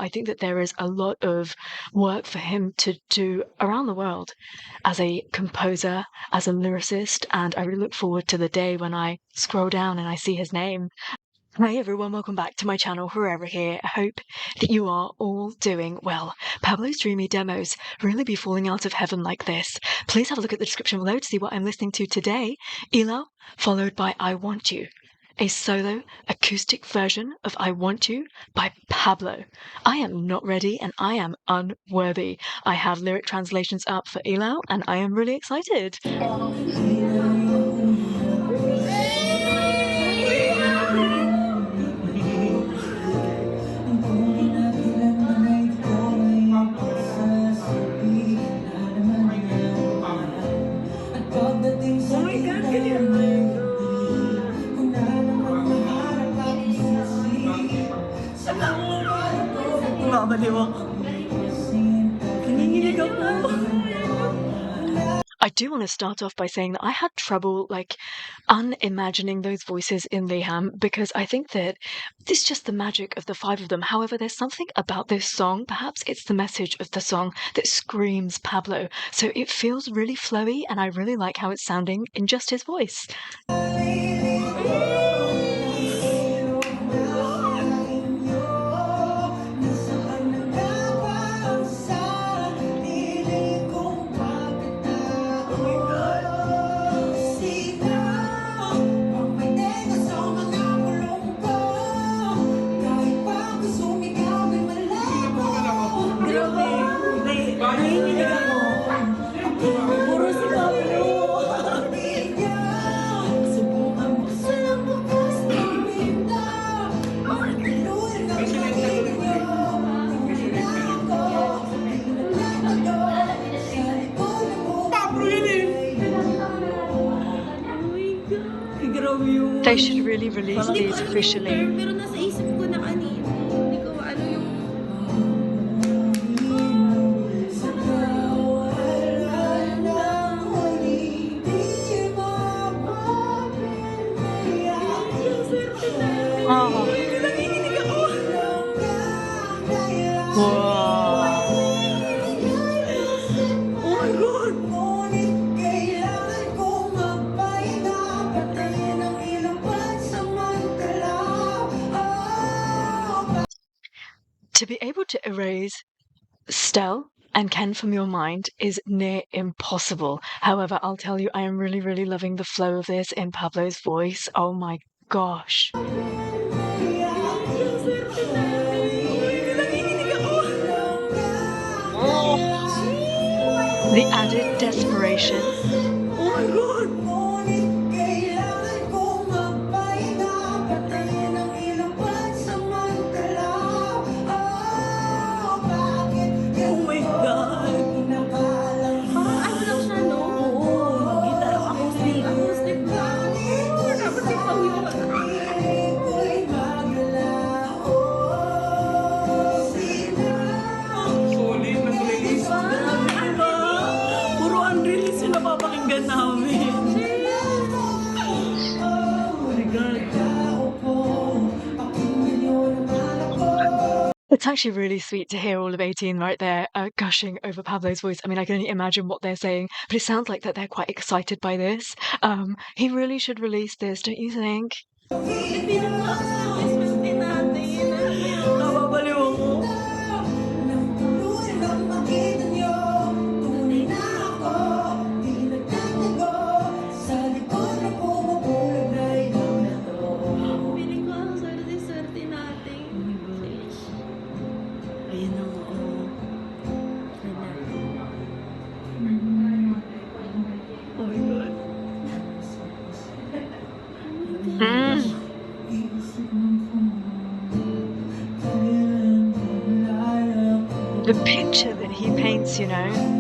I think that there is a lot of work for him to do around the world as a composer, as a lyricist, and I really look forward to the day when I scroll down and I see his name. Hi everyone, welcome back to my channel, whoever here. I hope that you are all doing well. Pablo's dreamy demos really be falling out of heaven like this. Please have a look at the description below to see what I'm listening to today. ILAW, followed by I Want You, a solo acoustic version of I Want You by Pablo. I am not ready and I am unworthy. I have lyric translations up for ILAW and I am really excited. I do want to start off by saying that I had trouble unimagining those voices in Liam because I think that it's just the magic of the five of them. However, there's something about this song, perhaps it's the message of the song, that screams Pablo. So it feels really flowy and I really like how it's sounding in just his voice. They should really release these officially. Oh. Whoa. To be able to erase Stell and Ken from your mind is near impossible. However, I'll tell you, I am really, really loving the flow of this in Pablo's voice. Oh my gosh. Oh. The added desperation. Oh my god. It's actually really sweet to hear all of 18 right there gushing over Pablo's voice. I mean, I can only imagine what they're saying, but it sounds like that they're quite excited by this. He really should release this, don't you think? The picture that he paints, you know.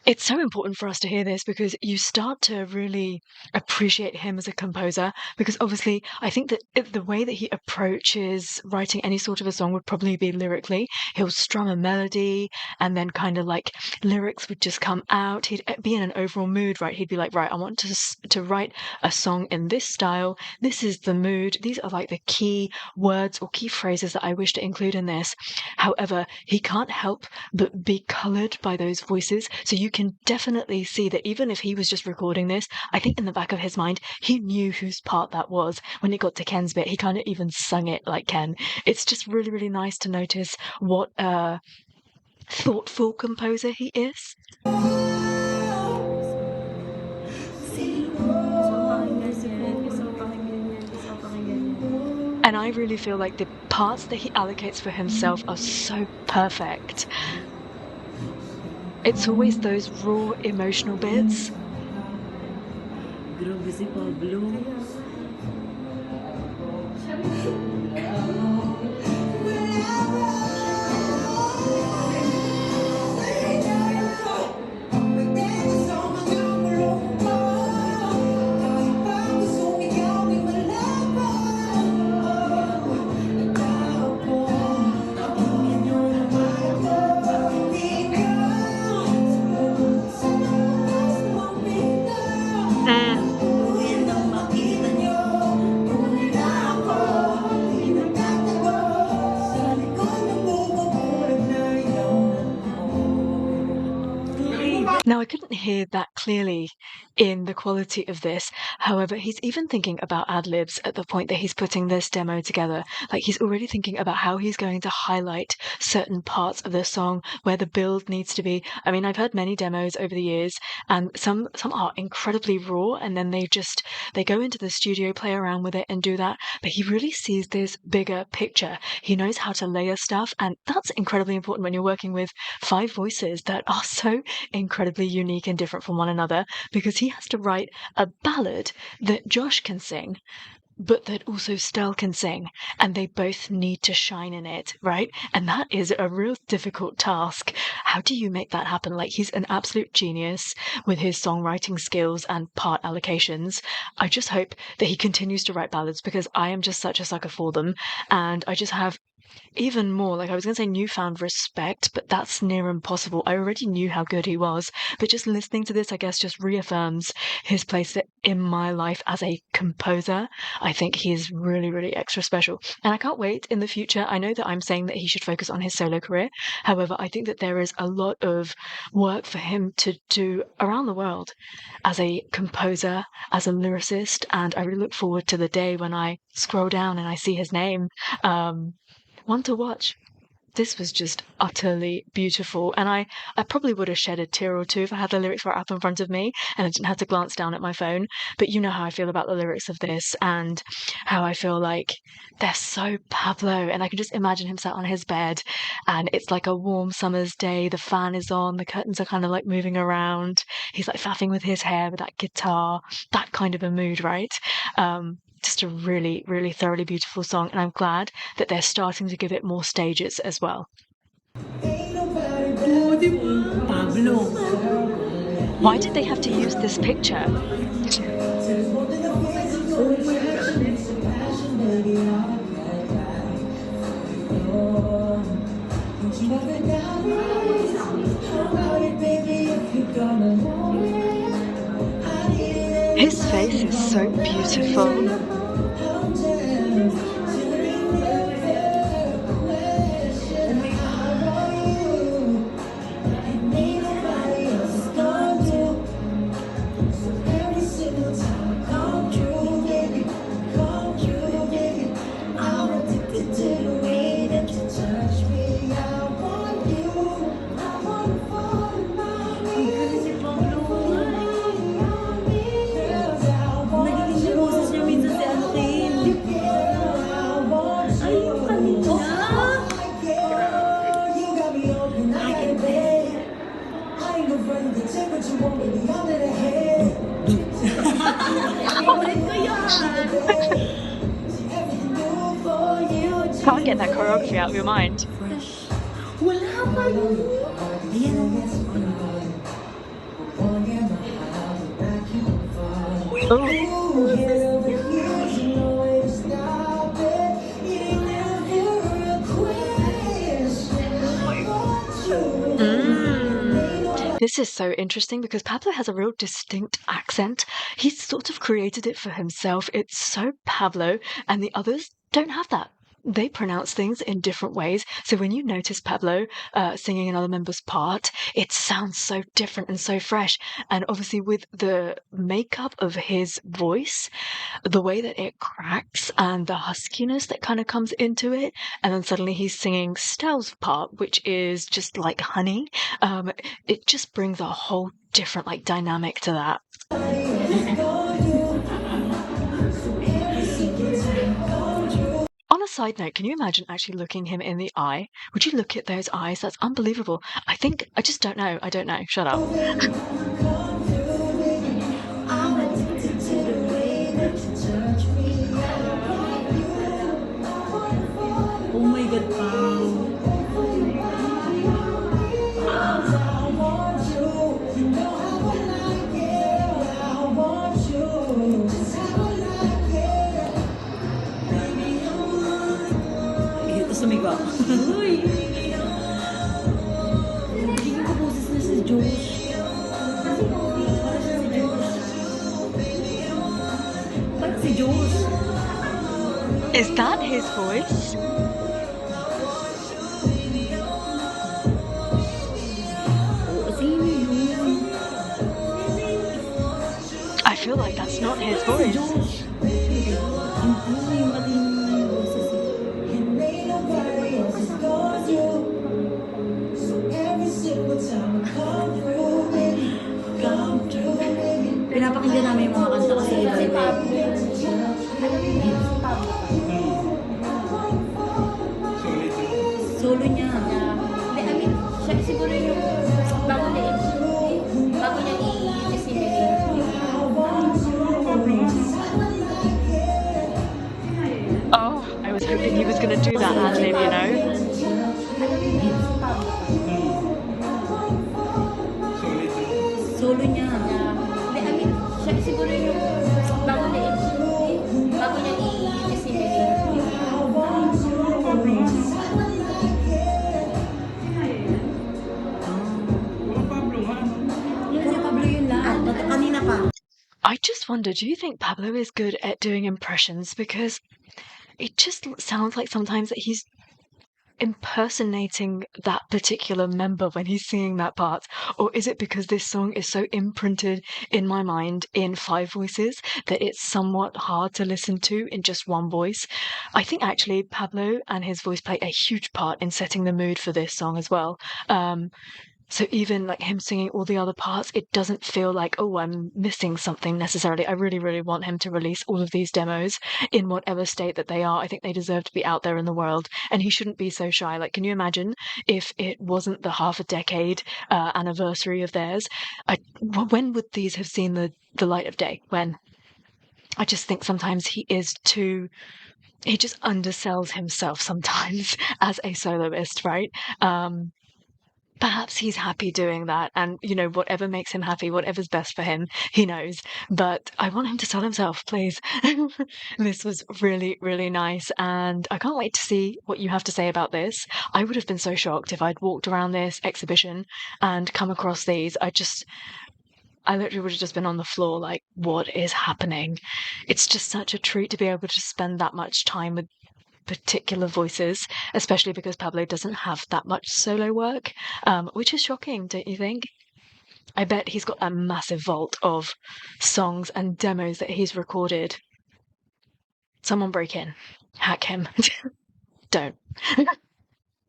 It's so important for us to hear this because you start to really appreciate him as a composer. Because obviously, I think that the way that he approaches writing any sort of a song would probably be lyrically. He'll strum a melody, and then kind of like lyrics would just come out. He'd be in an overall mood, right? He'd be like, right, I want to write a song in this style. This is the mood. These are like the key words or key phrases that I wish to include in this. However, he can't help but be coloured by those voices. So you can definitely see that even if he was just recording this, I think in the back of his mind, he knew whose part that was. When it got to Ken's bit, he kind of even sung it like Ken. It's just really, really nice to notice what a thoughtful composer he is. And I really feel like the parts that he allocates for himself are so perfect. It's always those raw emotional bits. Grabe si Pablo. Now, I couldn't hear that clearly in the quality of this. However, he's even thinking about ad-libs at the point that he's putting this demo together. Like, he's already thinking about how he's going to highlight certain parts of the song, where the build needs to be. I mean, I've heard many demos over the years, and some are incredibly raw, and then they go into the studio, play around with it, and do that. But he really sees this bigger picture. He knows how to layer stuff, and that's incredibly important when you're working with 5 voices that are so incredibly unique and different from one another, because he has to write a ballad that Josh can sing, but that also Stell can sing, and they both need to shine in it, right? And that is a real difficult task. How do you make that happen? Like, he's an absolute genius with his songwriting skills and part allocations. I just hope that he continues to write ballads, because I am just such a sucker for them, and I just have even more, like, I was going to say newfound respect, but that's near impossible. I already knew how good he was, but just listening to this, I guess, just reaffirms his place in my life as a composer. I think he's really, really extra special. And I can't wait in the future. I know that I'm saying that he should focus on his solo career. However, I think that there is a lot of work for him to do around the world as a composer, as a lyricist, and I really look forward to the day when I scroll down and I see his name. One to watch. This was just utterly beautiful, and I probably would have shed a tear or two if I had the lyrics right up in front of me and I didn't have to glance down at my phone. But you know how I feel about the lyrics of this, and how I feel like they're so Pablo, and I can just imagine him sat on his bed, and it's like a warm summer's day, the fan is on, the curtains are kind of like moving around, he's like faffing with his hair with that guitar, that kind of a mood, right? Just a really, really thoroughly beautiful song, and I'm glad that they're starting to give it more stages as well. Oh, di ba? Pablo. Why did they have to use this picture? His face is so beautiful. Nagiging boses niya minsan si ano Kim. Ay, kanina. Ulit ko yan. Can't get that choreography out of your mind. Wala pa yun. Ayan. This is so interesting because Pablo has a real distinct accent. He's sort of created it for himself. It's so Pablo, and the others don't have that. They pronounce things in different ways. So when you notice Pablo singing another member's part, it sounds so different and so fresh. And obviously, with the makeup of his voice, the way that it cracks and the huskiness that kind of comes into it, and then suddenly he's singing Stell's part, which is just like honey. It just brings a whole different like dynamic to that. On a side note, can you imagine actually looking him in the eye? Would you look at those eyes? That's unbelievable. I just don't know. I don't know. Shut up. Oh my God, Pao. Ito sumigaw. Uy! Hindi ko boses na si Josh. Parang si Josh. Is that his voice? Sino yun? I feel like that's not his voice. Josh. Ano yung matino na yung boses eh. Pinapakinggan namin yung mga kanta kasi iba-iba. Solo niya. Hindi, I mean, siya siguro yung bago niya i-disseminate. Oh, I was hoping he was going to do that ad lib, you know? Solo niya. Hindi, I mean, siya siguro yung bago niya i-disseminate. Yun si Pablo yun lahat. Kanina pa. I just wonder, do you think Pablo is good at doing impressions? Because it just sounds like sometimes that he's impersonating that particular member when he's singing that part. Or is it because this song is so imprinted in my mind in 5 voices that it's somewhat hard to listen to in just one voice? I think actually Pablo and his voice play a huge part in setting the mood for this song as well. So even like him singing all the other parts, it doesn't feel like, oh, I'm missing something necessarily. I really, really want him to release all of these demos in whatever state that they are. I think they deserve to be out there in the world, and he shouldn't be so shy. Like, can you imagine if it wasn't the half a decade anniversary of theirs? When would these have seen the light of day? When? I just think sometimes he just undersells himself sometimes as a soloist, right? Perhaps he's happy doing that, and whatever makes him happy, whatever's best for him, he knows. But I want him to sell himself, please. This was really, really nice, and I can't wait to see what you have to say about this. I would have been so shocked if I'd walked around this exhibition and come across these. I literally would have just been on the floor like, what is happening? It's just such a treat to be able to spend that much time with particular voices, especially because Pablo doesn't have that much solo work, which is shocking, don't you think? I bet he's got a massive vault of songs and demos that he's recorded. Someone break in, hack him. Don't.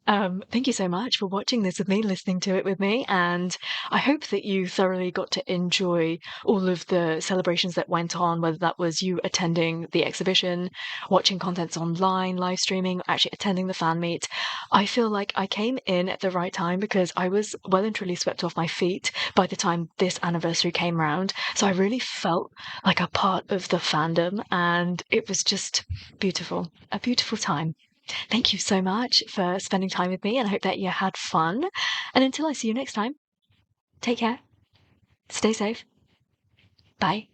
Thank you so much for watching this with me, listening to it with me, and I hope that you thoroughly got to enjoy all of the celebrations that went on, whether that was you attending the exhibition, watching contents online, live streaming, actually attending the fan meet. I feel like I came in at the right time because I was well and truly swept off my feet by the time this anniversary came round, so I really felt like a part of the fandom, and it was just beautiful, a beautiful time. Thank you so much for spending time with me, and I hope that you had fun. And until I see you next time, take care, stay safe, bye.